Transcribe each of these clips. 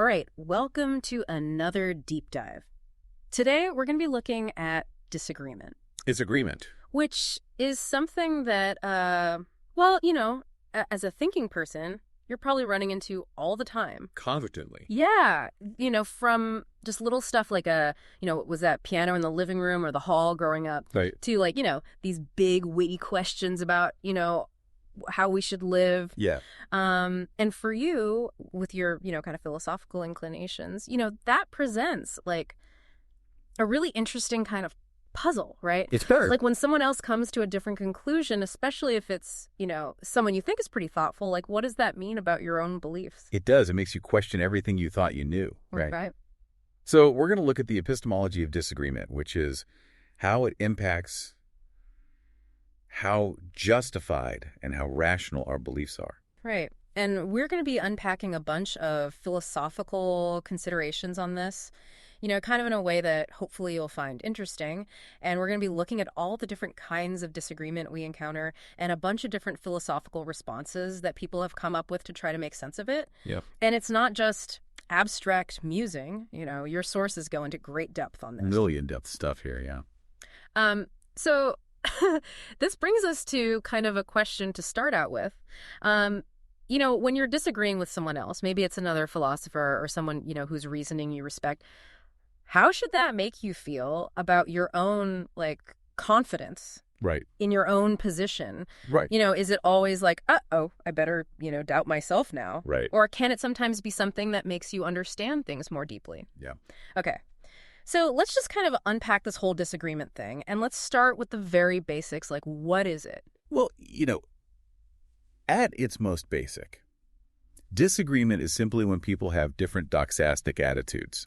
All right, welcome to another deep dive. Today, we're going to be looking at disagreement. Disagreement. Which is something that, as a thinking person, you're probably running into all the time. Confidently. Yeah, from just little stuff like was that piano in the living room or the hall growing up, Right. to these big witty questions about, how we should live. Yeah. And for you, with your, kind of philosophical inclinations, that presents like a really interesting kind of puzzle, right? It's better. Like when someone else comes to a different conclusion, especially if it's, someone you think is pretty thoughtful, like what does that mean about your own beliefs? It does. It makes you question everything you thought you knew. Right. So we're going to look at the epistemology of disagreement, which is how it impacts how justified and how rational our beliefs are. Right. And we're going to be unpacking a bunch of philosophical considerations on this, kind of in a way that hopefully you'll find interesting. And we're going to be looking at all the different kinds of disagreement we encounter and a bunch of different philosophical responses that people have come up with to try to make sense of it. Yeah. And it's not just abstract musing. Your sources go into great depth on this. Really in-depth stuff here, yeah. So this brings us to kind of a question to start out with. When you're disagreeing with someone else, maybe it's another philosopher or someone, whose reasoning you respect, how should that make you feel about your own, confidence? Right. In your own position? Right. Is it always like, uh-oh, I better, doubt myself now? Right. Or can it sometimes be something that makes you understand things more deeply? Yeah. Okay. So let's just kind of unpack this whole disagreement thing, and let's start with the very basics, like what is it? Well, at its most basic, disagreement is simply when people have different doxastic attitudes.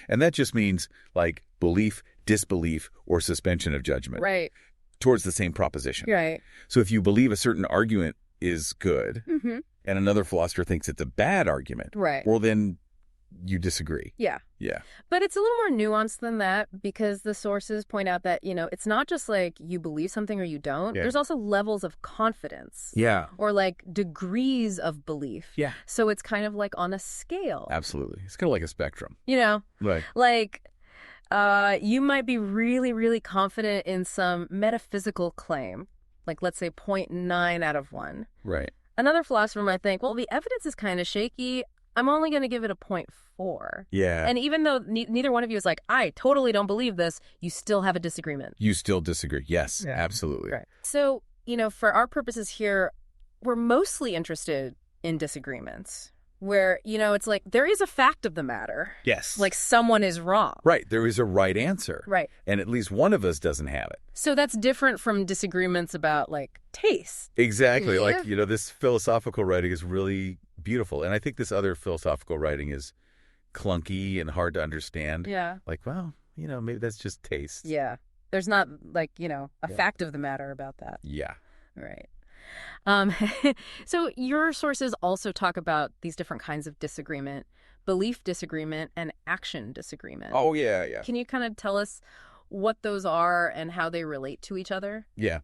And that just means like belief, disbelief, or suspension of judgment. Right. Towards the same proposition. Right. So if you believe a certain argument is good, Mm-hmm. and another philosopher thinks it's a bad argument, Right. well, then you disagree. Yeah. Yeah. But it's a little more nuanced than that because the sources point out that, it's not just like you believe something or you don't. Yeah. There's also levels of confidence. Yeah. Or like degrees of belief. Yeah. So it's kind of like on a scale. Absolutely. It's kind of like a spectrum. Right. Like, you might be really, really confident in some metaphysical claim, like let's say 0.9 out of 1. right. Another philosopher might think, well, the evidence is kind of shaky. I'm only going to give it a 0.4. Yeah. And even though neither one of you is like, I totally don't believe this, you still have a disagreement. You still disagree. Yes, Yeah. absolutely. Right. So, for our purposes here, we're mostly interested in disagreements where, it's like there is a fact of the matter. Yes. Like someone is wrong. Right. There is a right answer. Right. And at least one of us doesn't have it. So that's different from disagreements about like taste. Exactly. Yeah. Like, this philosophical writing is really beautiful. And I think this other philosophical writing is clunky and hard to understand. Yeah. Like, well, maybe that's just taste. Yeah. There's not like, a fact of the matter about that. Yeah. Right. So your sources also talk about these different kinds of disagreement, belief disagreement and action disagreement. Oh, yeah, yeah. Can you kind of tell us what those are and how they relate to each other? Yeah.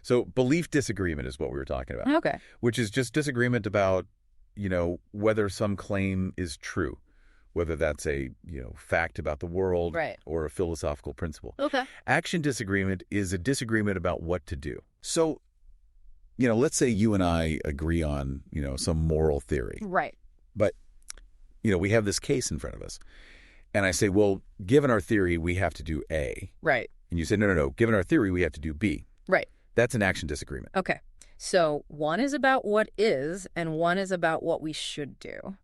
So belief disagreement is what we were talking about. Okay. Which is just disagreement about, whether some claim is true, whether that's a, fact about the world Right. or a philosophical principle. Okay. Action disagreement is a disagreement about what to do. So, let's say you and I agree on, some moral theory. Right. But, we have this case in front of us. And I say, well, given our theory, we have to do A. Right. And you say, no. Given our theory, we have to do B. Right. That's an action disagreement. Okay. So one is about what is and one is about what we should do.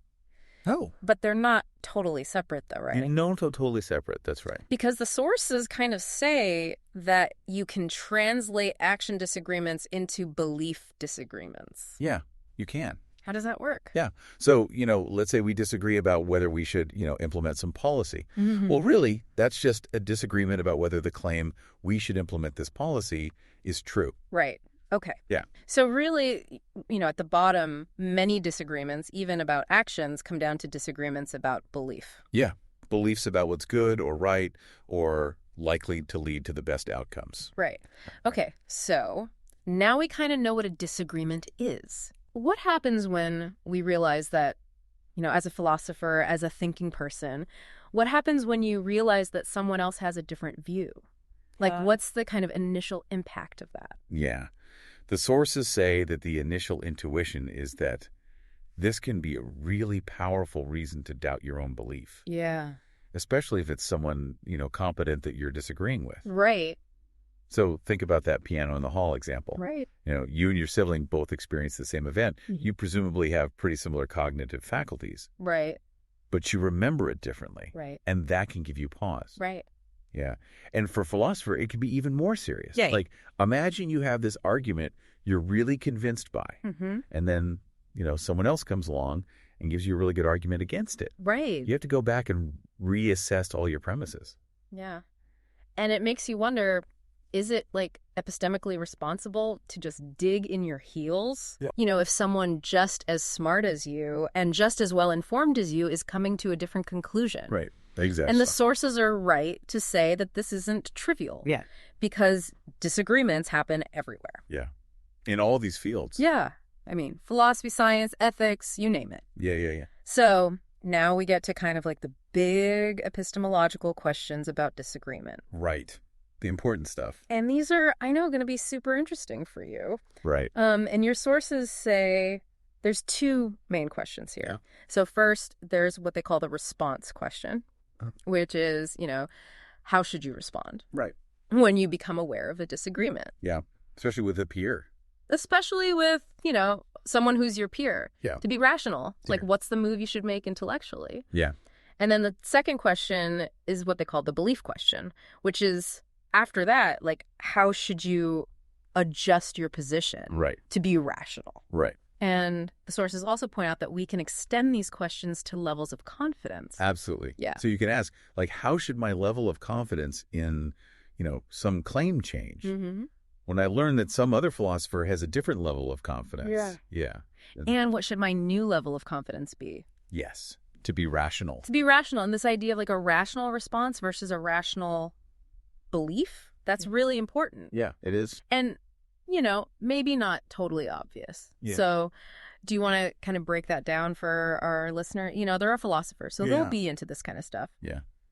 Oh. But they're not totally separate though, right? No, totally separate. That's right. Because the sources kind of say that you can translate action disagreements into belief disagreements. Yeah, you can. How does that work? Yeah. So, let's say we disagree about whether we should, implement some policy. Mm-hmm. Well, really, that's just a disagreement about whether the claim we should implement this policy is true. Right. Okay. Yeah. So really, at the bottom, many disagreements, even about actions, come down to disagreements about belief. Yeah. Beliefs about what's good or right or likely to lead to the best outcomes. Right. Okay. So now we kind of know what a disagreement is. What happens when we realize that as a philosopher, as a thinking person, what happens when you realize that someone else has a different view? Like, what's the kind of initial impact of that? Yeah. The sources say that the initial intuition is that this can be a really powerful reason to doubt your own belief. Yeah. Especially if it's someone, competent that you're disagreeing with. Right. So think about that piano in the hall example. Right. You and your sibling both experience the same event. Mm-hmm. You presumably have pretty similar cognitive faculties. Right. But you remember it differently. Right. And that can give you pause. Right. Yeah. And for a philosopher, it can be even more serious. Yeah. Like, imagine you have this argument you're really convinced by. Mm-hmm. And then, someone else comes along and gives you a really good argument against it. Right. You have to go back and reassess all your premises. Yeah. And it makes you wonder, is it like epistemically responsible to just dig in your heels? Yeah. If someone just as smart as you and just as well informed as you is coming to a different conclusion. Right. Exactly. And the sources are right to say that this isn't trivial. Yeah. Because disagreements happen everywhere. Yeah. In all these fields. Yeah. I mean, philosophy, science, ethics, you name it. Yeah. So now we get to kind of like the big epistemological questions about disagreement. Right. The important stuff. And these are, I know, going to be super interesting for you. Right. And your sources say there's two main questions here. Yeah. So first, there's what they call the response question, which is, how should you respond? Right. When you become aware of a disagreement. Yeah. Especially with a peer. Especially with, someone who's your peer. Yeah. To be rational. Yeah. Like, what's the move you should make intellectually? Yeah. And then the second question is what they call the belief question, which is after that, like, how should you adjust your position to be rational? Right. And the sources also point out that we can extend these questions to levels of confidence. Absolutely. Yeah. So you can ask, like, how should my level of confidence in, some claim change? Mm-hmm. When I learn that some other philosopher has a different level of confidence. Yeah. And what should my new level of confidence be? Yes. To be rational. To be rational. And this idea of like a rational response versus a rational belief, that's really important. Yeah, it is. And, maybe not totally obvious. Yeah. So do you want to kind of break that down for our listener? They're philosophers, so they'll be into this kind of stuff.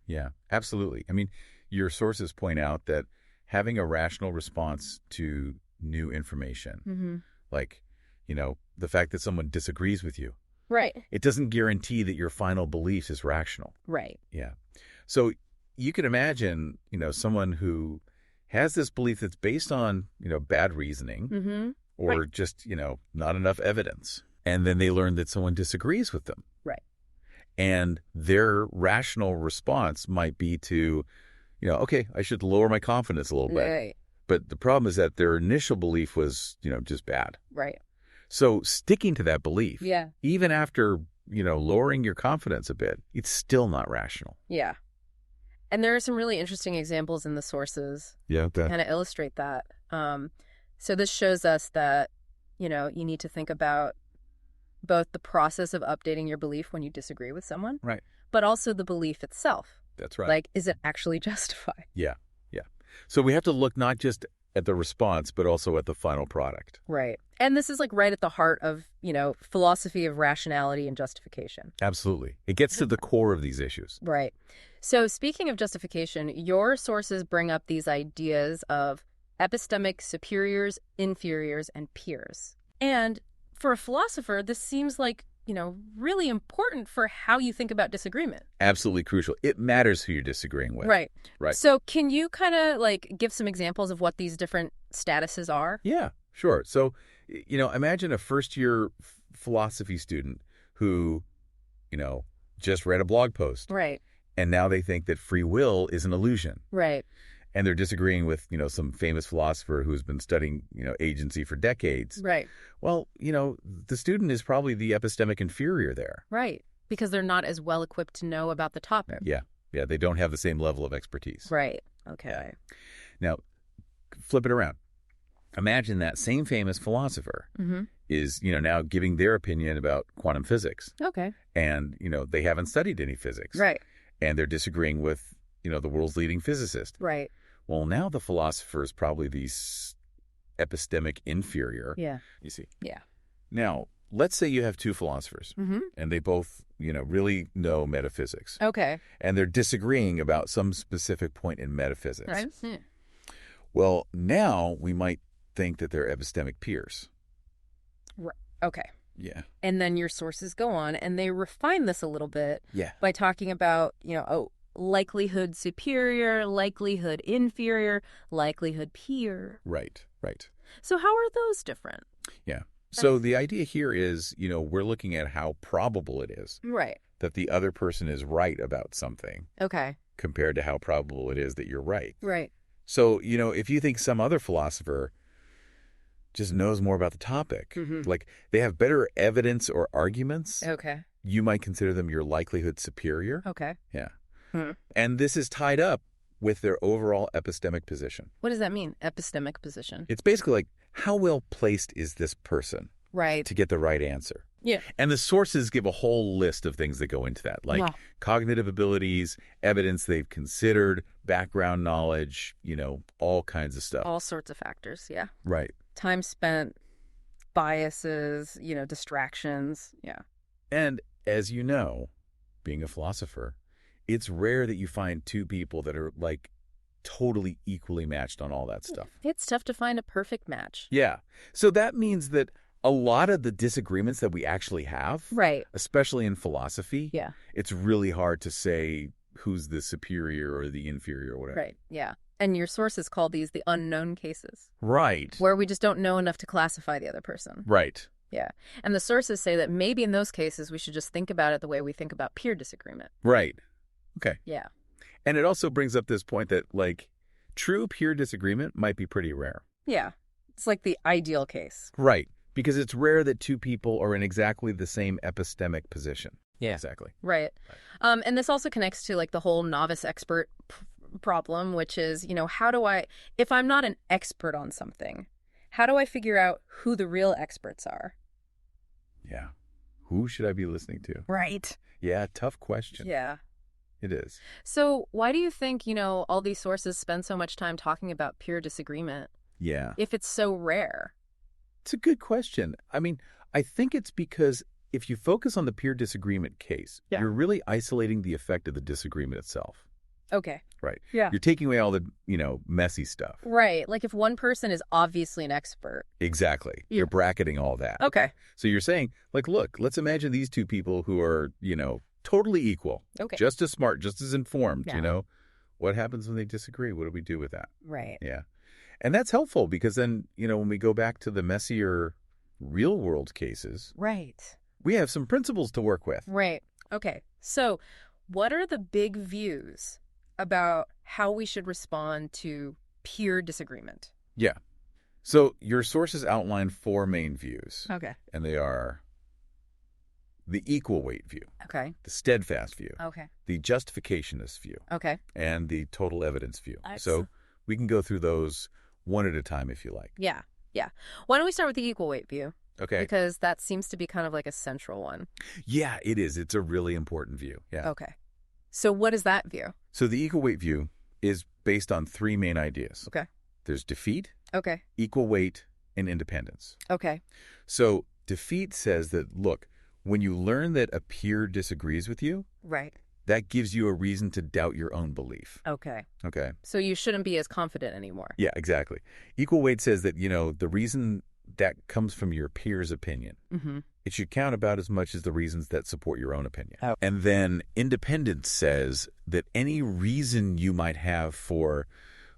Yeah, absolutely. I mean, your sources point out that having a rational response to new information, like, the fact that someone disagrees with you, right? It doesn't guarantee that your final belief is rational. Right. Yeah. So you can imagine, someone who has this belief that's based on, bad reasoning or just, not enough evidence. And then they learn that someone disagrees with them. Right. And their rational response might be to, okay, I should lower my confidence a little bit. Right. But the problem is that their initial belief was, just bad. Right. So sticking to that belief, yeah, even after, lowering your confidence a bit, it's still not rational. Yeah. And there are some really interesting examples in the sources to kind of illustrate that. So this shows us that, you need to think about both the process of updating your belief when you disagree with someone, right, but also the belief itself. That's right. Like, is it actually justified? Yeah. So we have to look not just at the response, but also at the final product. Right. And this is like right at the heart of, philosophy of rationality and justification. Absolutely. It gets to the core of these issues. Right. So speaking of justification, your sources bring up these ideas of epistemic superiors, inferiors, and peers. And for a philosopher, this seems like, really important for how you think about disagreement. Absolutely crucial. It matters who you're disagreeing with. Right. Right. So can you kind of like give some examples of what these different statuses are? Yeah, sure. So, imagine a first-year philosophy student who, just read a blog post. Right. And now they think that free will is an illusion. Right. And they're disagreeing with, some famous philosopher who's been studying, agency for decades. Right. Well, the student is probably the epistemic inferior there. Right. Because they're not as well equipped to know about the topic. Yeah. They don't have the same level of expertise. Right. Okay. Now, flip it around. Imagine that same famous philosopher is, now giving their opinion about quantum physics. Okay. And, they haven't studied any physics. Right. And they're disagreeing with, the world's leading physicist. Right. Well, now the philosopher is probably the epistemic inferior. Yeah. You see? Yeah. Now, let's say you have two philosophers, and they both, really know metaphysics. Okay. And they're disagreeing about some specific point in metaphysics. Right. Well, now we might think that they're epistemic peers. Right. Okay. Yeah. And then your sources go on and they refine this a little bit Yeah. by talking about, likelihood superior, likelihood inferior, likelihood peer. Right. So how are those different? Yeah. So the idea here is, we're looking at how probable it is Right. that the other person is right about something Okay. compared to how probable it is that you're right. Right. So, if you think some other philosopher just knows more about the topic, like they have better evidence or arguments, Okay. you might consider them your likelihood superior. Okay. Yeah. Hmm. And this is tied up with their overall epistemic position. What does that mean? Epistemic position. It's basically like, how well placed is this person Right. to get the right answer? Yeah. And the sources give a whole list of things that go into that, like Wow. cognitive abilities, evidence they've considered, background knowledge, all kinds of stuff. All sorts of factors. Yeah. Right. Time spent, biases, distractions. Yeah. And as you know, being a philosopher, it's rare that you find two people that are like totally equally matched on all that stuff. It's tough to find a perfect match. Yeah. So that means that a lot of the disagreements that we actually have, Right. especially in philosophy, Yeah. it's really hard to say who's the superior or the inferior or whatever. Right. Yeah. And your sources call these the unknown cases, Right. where we just don't know enough to classify the other person. Right. Yeah. And the sources say that maybe in those cases we should just think about it the way we think about peer disagreement. Right. Okay. Yeah. And it also brings up this point that, like, true peer disagreement might be pretty rare. Yeah. It's like the ideal case. Right. Because it's rare that two people are in exactly the same epistemic position. Yeah. Exactly. Right. And this also connects to like the whole novice expert problem, which is, if I'm not an expert on something, how do I figure out who the real experts are? Yeah. Who should I be listening to? Right. Yeah, tough question. Yeah. It is. So why do you think, all these sources spend so much time talking about peer disagreement Yeah. if it's so rare? It's a good question. I mean, I think it's because if you focus on the peer disagreement case, Yeah. you're really isolating the effect of the disagreement itself. Okay. Right. Yeah. You're taking away all the, messy stuff. Right. Like if one person is obviously an expert. Exactly. Yeah. You're bracketing all that. Okay. So you're saying, like, look, let's imagine these two people who are, totally equal. Okay. Just as smart, just as informed, Yeah. What happens when they disagree? What do we do with that? Right. Yeah. And that's helpful because then, when we go back to the messier real world cases, Right. we have some principles to work with. Right. Okay. So what are the big views about how we should respond to peer disagreement? Yeah. So your sources outline 4 main views, Okay. and they are the equal weight view, Okay. the steadfast view, Okay. the justificationist view, Okay. and the total evidence view. Excellent. So we can go through those one at a time if you like. Yeah. Yeah. Why don't we start with the equal weight view? Okay. Because that seems to be kind of like a central one. Yeah, it is. It's a really important view. Yeah. Okay. So what is that view? So the equal weight view is based on 3 main ideas. Okay. There's defeat, Okay. equal weight, and independence. Okay. So defeat says that, look, when you learn that a peer disagrees with you, Right. that gives you a reason to doubt your own belief. Okay. Okay? So you shouldn't be as confident anymore. Yeah, exactly. Equal weight says that, the reason that comes from your peer's opinion, Mm-hmm. it should count about as much as the reasons that support your own opinion. Oh. And then independence says that any reason you might have for,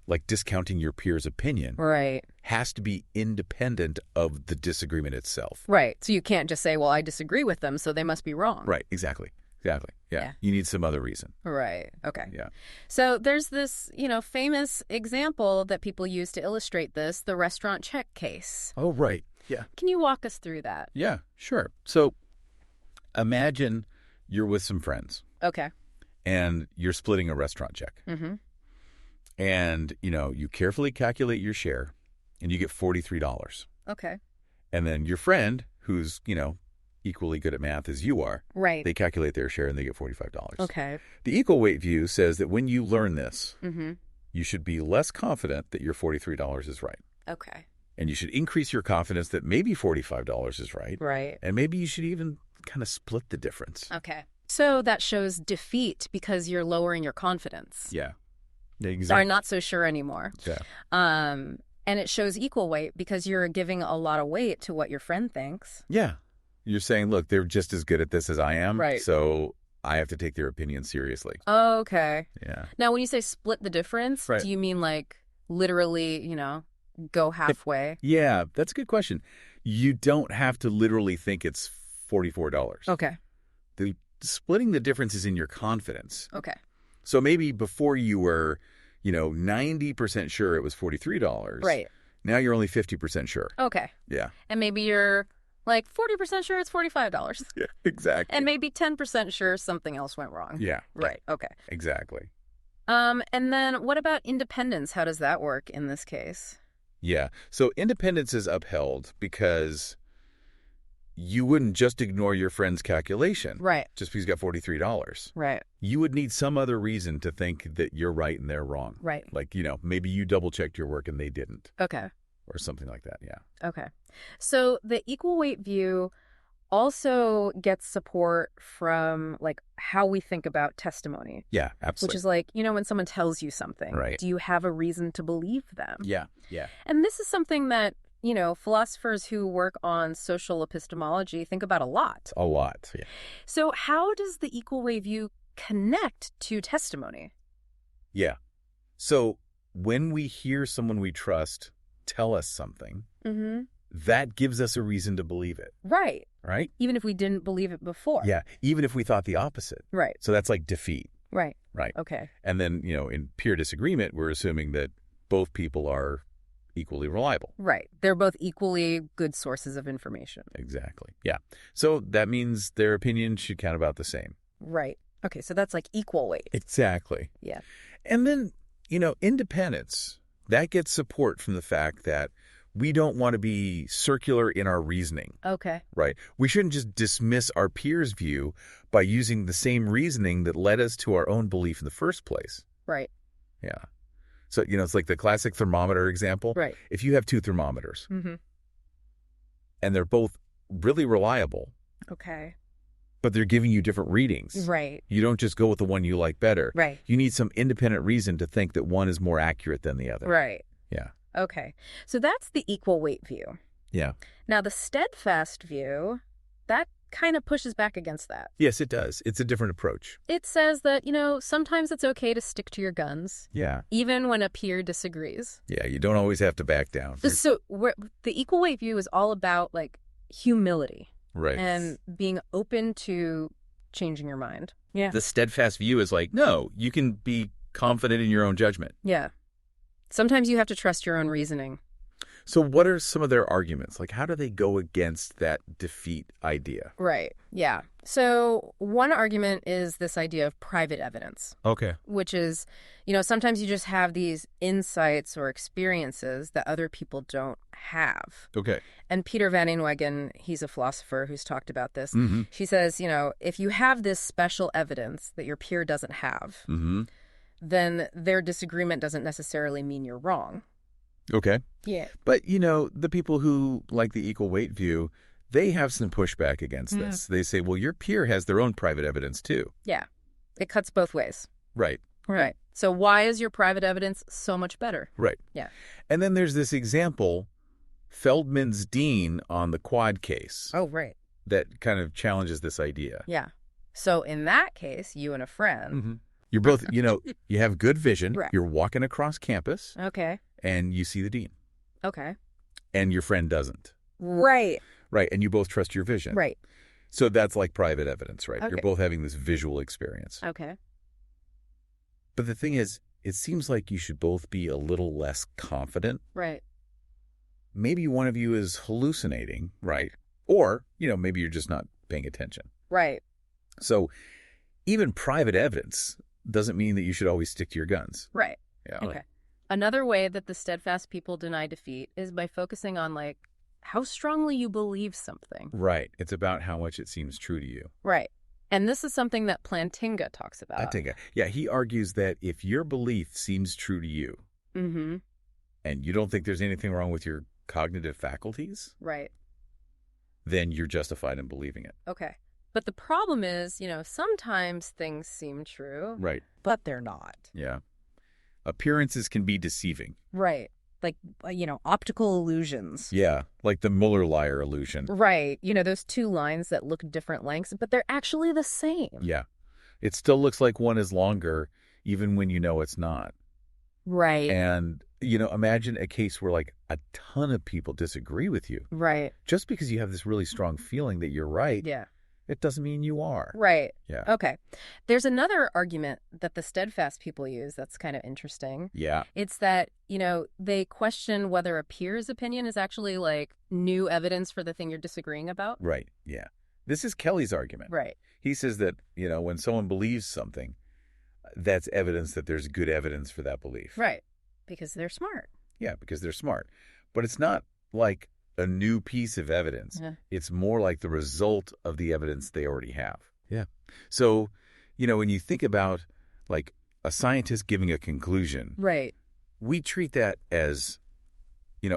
like, discounting your peer's opinion Right. has to be independent of the disagreement itself. Right. So you can't just say, well, I disagree with them, so they must be wrong. Right, exactly. Exactly. Yeah. Yeah. You need some other reason. Right. Okay. Yeah. So there's this, famous example that people use to illustrate this, the restaurant check case. Oh, right. Yeah. Can you walk us through that? Yeah, sure. So imagine you're with some friends Okay. and you're splitting a restaurant check. Mm-hmm. And, you carefully calculate your share and you get $43. Okay. And then your friend, who's, equally good at math as you are, Right. they calculate their share and they get $45. Okay. The equal weight view says that when you learn this, Mm-hmm. you should be less confident that your $43 is right. Okay. And you should increase your confidence that maybe $45 is right. Right. And maybe you should even kind of split the difference. Okay. So that shows defeat because you're lowering your confidence. Yeah. Are not so sure anymore. Yeah. And it shows equal weight because you're giving a lot of weight to what your friend thinks. Yeah. You're saying, look, they're just as good at this as I am. Right. So I have to take their opinion seriously. Okay. Yeah. Now, when you say split the difference, Right. do you mean like literally, go halfway? Yeah, that's a good question. You don't have to literally think it's $44. Okay. Splitting the difference is in your confidence. Okay. So maybe before you were, 90% sure it was $43. Right. Now you're only 50% sure. Okay. Yeah. And maybe you're like 40% sure it's $45. Yeah, exactly. And maybe 10% sure something else went wrong. Yeah. Right. Okay. Exactly. And then what about independence? How does that work in this case? Yeah. So independence is upheld because you wouldn't just ignore your friend's calculation. Right. Just because you got $43. Right. You would need some other reason to think that you're right and they're wrong. Right. Like, maybe you double-checked your work and they didn't. Okay. Or something like that, yeah. Okay. So the equal weight view also gets support from like how we think about testimony. Yeah, absolutely. Which is like, when someone tells you something, right. Do you have a reason to believe them? Yeah, yeah. And this is something that, philosophers who work on social epistemology think about a lot. A lot, yeah. So how does the equal weight view connect to testimony? Yeah. So when we hear someone we trust tell us something, that gives us a reason to believe it. Right. Right? Even if we didn't believe it before. Yeah. Even if we thought the opposite. Right. So that's like defeat. Right. Right. Okay. And then, in pure disagreement, we're assuming that both people are equally reliable. Right. They're both equally good sources of information. Exactly. Yeah. So that means their opinion should count about the same. Right. Okay. So that's like equal weight. Exactly. Yeah. And then, independence, that gets support from the fact that we don't want to be circular in our reasoning. Okay. Right. We shouldn't just dismiss our peers' view by using the same reasoning that led us to our own belief in the first place. Right. Yeah. So, it's like the classic thermometer example. Right. If you have two thermometers and they're both really reliable. Okay. But they're giving you different readings. Right. You don't just go with the one you like better. Right. You need some independent reason to think that one is more accurate than the other. Right. Yeah. Okay. So that's the equal weight view. Yeah. Now, the steadfast view, that kind of pushes back against that. Yes, it does. It's a different approach. It says that, sometimes it's okay to stick to your guns. Yeah. Even when a peer disagrees. Yeah, you don't always have to back down. So the equal weight view is all about, like, humility. Right. And being open to changing your mind. Yeah. The steadfast view is like, no, you can be confident in your own judgment. Yeah. Sometimes you have to trust your own reasoning. So what are some of their arguments? Like, how do they go against that defeat idea? Right. Yeah. So one argument is this idea of private evidence. Okay. Which is, sometimes you just have these insights or experiences that other people don't have. Okay. And Peter Van Inwagen, he's a philosopher who's talked about this. Mm-hmm. She says, if you have this special evidence that your peer doesn't have, then their disagreement doesn't necessarily mean you're wrong. Okay. Yeah. But, the people who like the equal weight view, they have some pushback against this. They say, well, your peer has their own private evidence, too. Yeah. It cuts both ways. Right. Right. So why is your private evidence so much better? Right. Yeah. And then there's this example, Feldman's Dean on the quad case. Oh, right. That kind of challenges this idea. Yeah. So in that case, you and a friend. You're both, you have good vision. Right. You're walking across campus. Okay. And you see the dean. Okay. And your friend doesn't. Right. Right. And you both trust your vision. Right. So that's like private evidence, right? Okay. You're both having this visual experience. Okay. But the thing is, it seems like you should both be a little less confident. Right. Maybe one of you is hallucinating, right? Or, maybe you're just not paying attention. Right. So even private evidence doesn't mean that you should always stick to your guns. Right. Yeah. Okay. Another way that the steadfast people deny defeat is by focusing on, like, how strongly you believe something. Right. It's about how much it seems true to you. Right. And this is something that Plantinga talks about. Yeah, he argues that if your belief seems true to you, and you don't think there's anything wrong with your cognitive faculties, right, then you're justified in believing it. Okay. But the problem is, sometimes things seem true. Right. But they're not. Yeah. Appearances can be deceiving. Right. Like, optical illusions. Yeah, like the Mueller-Lyer illusion. Right. Those two lines that look different lengths, but they're actually the same. Yeah. It still looks like one is longer, even when you know it's not. Right. And, imagine a case where, like, a ton of people disagree with you. Right. Just because you have this really strong feeling that you're right, Yeah. it doesn't mean you are. Right. Yeah. Okay. There's another argument that the steadfast people use that's kind of interesting. Yeah. It's that, they question whether a peer's opinion is actually like new evidence for the thing you're disagreeing about. Right. Yeah. This is Kelly's argument. Right. He says that, when someone believes something, that's evidence that there's good evidence for that belief. Right. Because they're smart. Yeah, because they're smart. But it's not like a new piece of evidence. Yeah. It's more like the result of the evidence they already have. Yeah. So, when you think about like a scientist giving a conclusion, Right. we treat that as,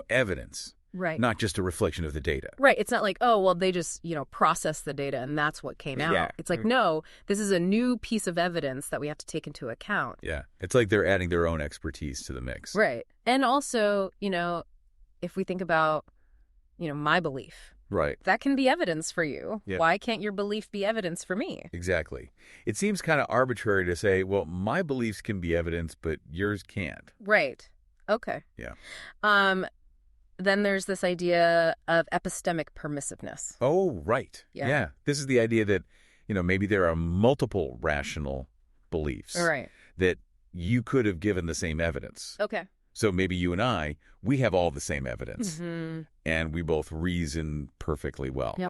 evidence, Right. not just a reflection of the data. Right. It's not like, oh, well, they just, processed the data and that's what came out. Yeah. It's like, no, this is a new piece of evidence that we have to take into account. Yeah. It's like they're adding their own expertise to the mix. Right. And also, if we think about, my belief. Right. That can be evidence for you. Yeah. Why can't your belief be evidence for me? Exactly. It seems kind of arbitrary to say, well, my beliefs can be evidence, but yours can't. Right. Okay. Yeah. Then there's this idea of epistemic permissiveness. Oh, right. Yeah. This is the idea that, maybe there are multiple rational beliefs Right. that you could have given the same evidence. Okay. So maybe you and we have all the same evidence, Mm-hmm. and we both reason perfectly well. Yep.